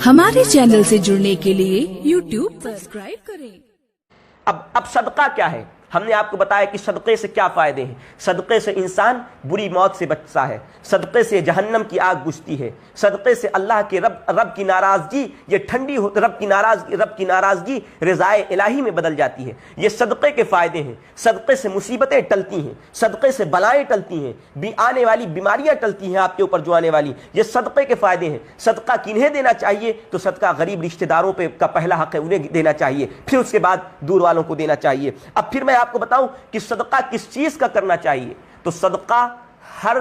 ہمارے چینل سے جڑنے کے لیے YouTube سبسکرائب کریں۔ اب صدقہ کیا ہے؟ ہم نے آپ کو بتایا کہ صدقے سے کیا فائدے ہیں۔ صدقے سے انسان بری موت سے بچتا ہے، صدقے سے جہنم کی آگ بجھتی ہے، صدقے سے اللہ کے رب کی ناراضگی یہ ٹھنڈی ہو، رب کی ناراضگی رضائے الہی میں بدل جاتی ہے۔ یہ صدقے کے فائدے ہیں۔ صدقے سے مصیبتیں ٹلتی ہیں، صدقے سے بلائیں ٹلتی ہیں، آنے والی بیماریاں ٹلتی ہیں آپ کے اوپر جو آنے والی، یہ صدقے کے فائدے ہیں۔ صدقہ کنہیں دینا چاہیے؟ تو صدقہ غریب رشتہ داروں پہ کا پہلا حق ہے، انہیں دینا چاہیے، پھر اس کے بعد دور والوں کو دینا چاہیے۔ اب پھر میں آپ کو بتاؤں کہ صدقہ کس چیز کا کرنا چاہیے، تو صدقہ ہر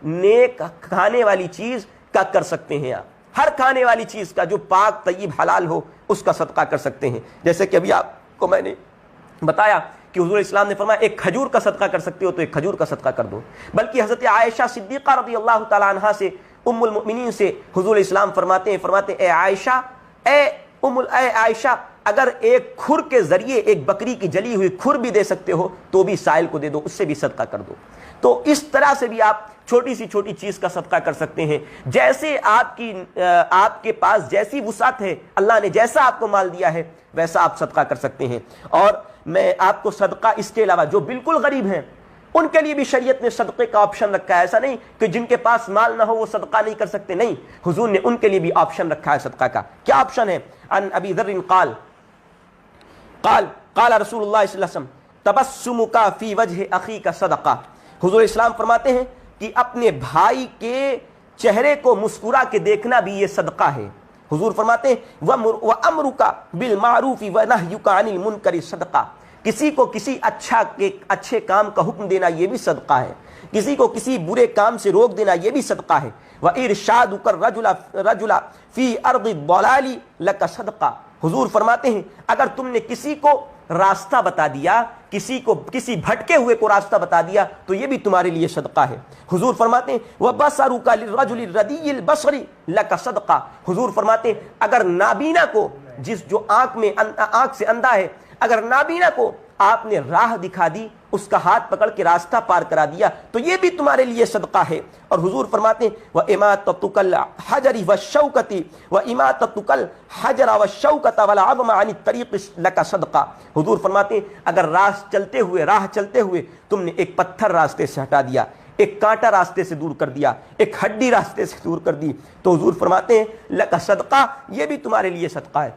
نیک کھانے والی چیز کا کر سکتے ہیں آپ، ہر کھانے والی چیز کا جو پاک طیب حلال ہو اس کا صدقہ کر سکتے ہیں۔ جیسے کہ ابھی آپ کو میں نے بتایا کہ حضور اسلام نے فرمایا ایک کھجور کا صدقہ کر سکتے ہو تو ایک کھجور کا صدقہ کر دو، بلکہ حضرت عائشہ صدیقہ رضی اللہ تعالی عنہا سے، ام المؤمنین سے حضور اسلام فرماتے ہیں اے عائشہ اگر ایک کھر کے ذریعے ایک بکری کی جلی ہوئی کھر بھی دے سکتے ہو تو بھی سائل کو دے دو، اس سے بھی صدقہ کر دو۔ تو اس طرح سے بھی آپ چھوٹی سی چھوٹی چیز کا صدقہ کر سکتے ہیں، جیسے آپ کے پاس جیسی وسعت ہے، اللہ نے جیسا آپ کو مال دیا ہے ویسا آپ صدقہ کر سکتے ہیں۔ اور میں آپ کو صدقہ اس کے علاوہ جو بالکل غریب ہیں ان کے لیے بھی شریعت نے صدقے کا آپشن رکھا ہے۔ ایسا نہیں کہ جن کے پاس مال نہ ہو وہ صدقہ نہیں کر سکتے، نہیں، حضور نے ان کے لیے بھی آپشن رکھا ہے صدقہ کا۔ کیا آپشن ہے؟ ان ابی ذر قال رسول اللہ صلی اللہ علیہ وسلم تبسمک فی وجہ اخیک صدقہ۔ حضور اسلام فرماتے ہیں کہ اپنے بھائی کے چہرے کو مسکرا کے دیکھنا بھی یہ صدقہ ہے۔ حضور فرماتے ہیں وَأَمْرُكَ بِالْمَعْرُوفِ وَنَهْيُكَ عَنِ الْمُنْكَرِ صدقہ۔ کسی کو کسی اچھے کام کا حکم دینا یہ بھی صدقہ ہے، کسی کو کسی برے کام سے روک دینا یہ بھی صدقہ ہے۔ وَإِرْشَادُكَ الرَّجُلَ فِي أَرْضِ الضَّلَالِ لَكَ صدقہ۔ حضور فرماتے ہیں اگر تم نے کسی کو راستہ بتا دیا، کسی بھٹکے ہوئے کو راستہ بتا دیا تو یہ بھی تمہارے لیے صدقہ ہے۔ حضور فرماتے ہیں وَبَصَرُكَ لِلرَّجُلِ الرَّدِيِّ الْبَصَرِ لَكَ صدقہ۔ حضور فرماتے ہیں اگر نابینا کو، جو آنکھ سے اندھا ہے، اگر نابینا کو آپ نے راہ دکھا دی، اس کا ہاتھ پکڑ کے راستہ پار کرا دیا تو یہ بھی تمہارے لیے صدقہ ہے۔ اور حضور فرماتے ہیں وَإِمَاتَتُكَ الْحَجَرِ وَالشَّوْكَةِ وَإِمَاتَتُكَ الْحَجَرَ وَالشَّوْكَةَ وَالْعَظْمَ عَنِ الطَّرِيقِ لَكَ صدقہ۔ حضور فرماتے ہیں اگر راہ چلتے ہوئے تم نے ایک پتھر راستے سے ہٹا دیا، ایک کانٹا راستے سے دور کر دیا، ایک ہڈی راستے سے دور کر دی تو حضور فرماتے ہیں لَكَ صدقہ، یہ بھی تمہارے لیے صدقہ ہے،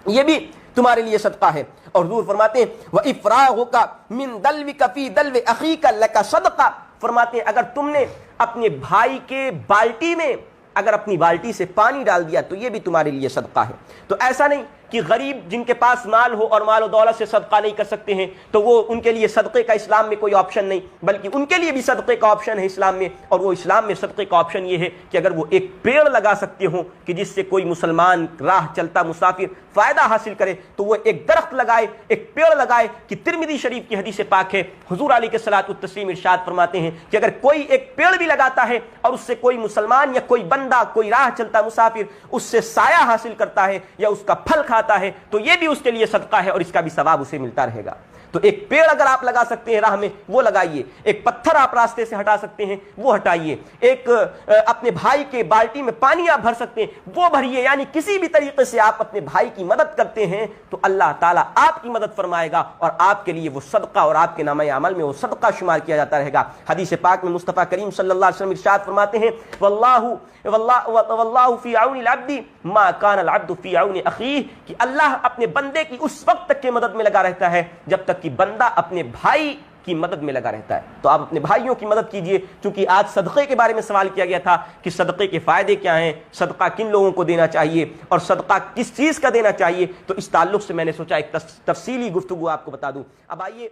یہ بھی تمہارے لیے صدقہ ہے۔ اور حضور فرماتے ہیں وَإِفْرَاغُكَ مِن دَلْوِكَ فِي دَلْوِ أَخِيكَ لَكَ صدقہ۔ فرماتے ہیں اگر تم نے اپنے بھائی کے بالٹی میں اگر اپنی بالٹی سے پانی ڈال دیا تو یہ بھی تمہارے لیے صدقہ ہے۔ تو ایسا نہیں کہ غریب جن کے پاس مال ہو اور مال و دولت سے صدقہ نہیں کر سکتے ہیں تو وہ ان کے لیے صدقے کا اسلام میں کوئی آپشن نہیں، بلکہ ان کے لیے بھی صدقے کا آپشن ہے اسلام میں۔ اور وہ اسلام میں صدقے کا آپشن یہ ہے کہ اگر وہ ایک پیڑ لگا سکتے ہوں کہ جس سے کوئی مسلمان راہ چلتا مسافر فائدہ حاصل کرے تو وہ ایک درخت لگائے، ایک پیڑ لگائے، کہ ترمذی شریف کی حدیث پاک ہے، حضور علیہ الصلوۃ والتسلیم ارشاد فرماتے ہیں کہ اگر کوئی ایک پیڑ بھی لگاتا ہے اور اس سے کوئی مسلمان یا کوئی بندہ، کوئی راہ چلتا مسافر اس سے سایہ حاصل کرتا ہے یا اس کا پھل کھاتا ہے تو یہ بھی اس کے لیے صدقہ ہے اور اس کا بھی ثواب اسے ملتا رہے گا۔ تو ایک پیڑ اگر آپ لگا سکتے ہیں راہ میں وہ لگائیے، ایک پتھر آپ راستے سے ہٹا سکتے ہیں وہ ہٹائیے، ایک اپنے بھائی کے بالٹی میں پانی آپ بھر سکتے ہیں وہ بھریے، یعنی کسی بھی طریقے سے آپ اپنے بھائی کی مدد کرتے ہیں تو اللہ تعالیٰ آپ کی مدد فرمائے گا اور آپ کے لیے وہ صدقہ اور آپ کے نامہ عمل میں وہ صدقہ شمار کیا جاتا رہے گا۔ حدیث پاک میں مصطفیٰ کریم صلی اللہ علیہ وسلم ارشاد فرماتے ہیں واللہ فی عون العبد ما کان العبد فی عون اخیہ، کہ اللہ اپنے بندے کی اس وقت تک کی مدد میں لگا رہتا ہے جب تک کہ بندہ اپنے بھائی کی مدد میں لگا رہتا ہے۔ تو آپ اپنے بھائیوں کی مدد کیجئے۔ چونکہ آج صدقے کے بارے میں سوال کیا گیا تھا کہ صدقے کے فائدے کیا ہیں، صدقہ کن لوگوں کو دینا چاہیے اور صدقہ کس چیز کا دینا چاہیے، تو اس تعلق سے میں نے سوچا ایک تفصیلی گفتگو آپ کو بتا دوں۔ اب آئیے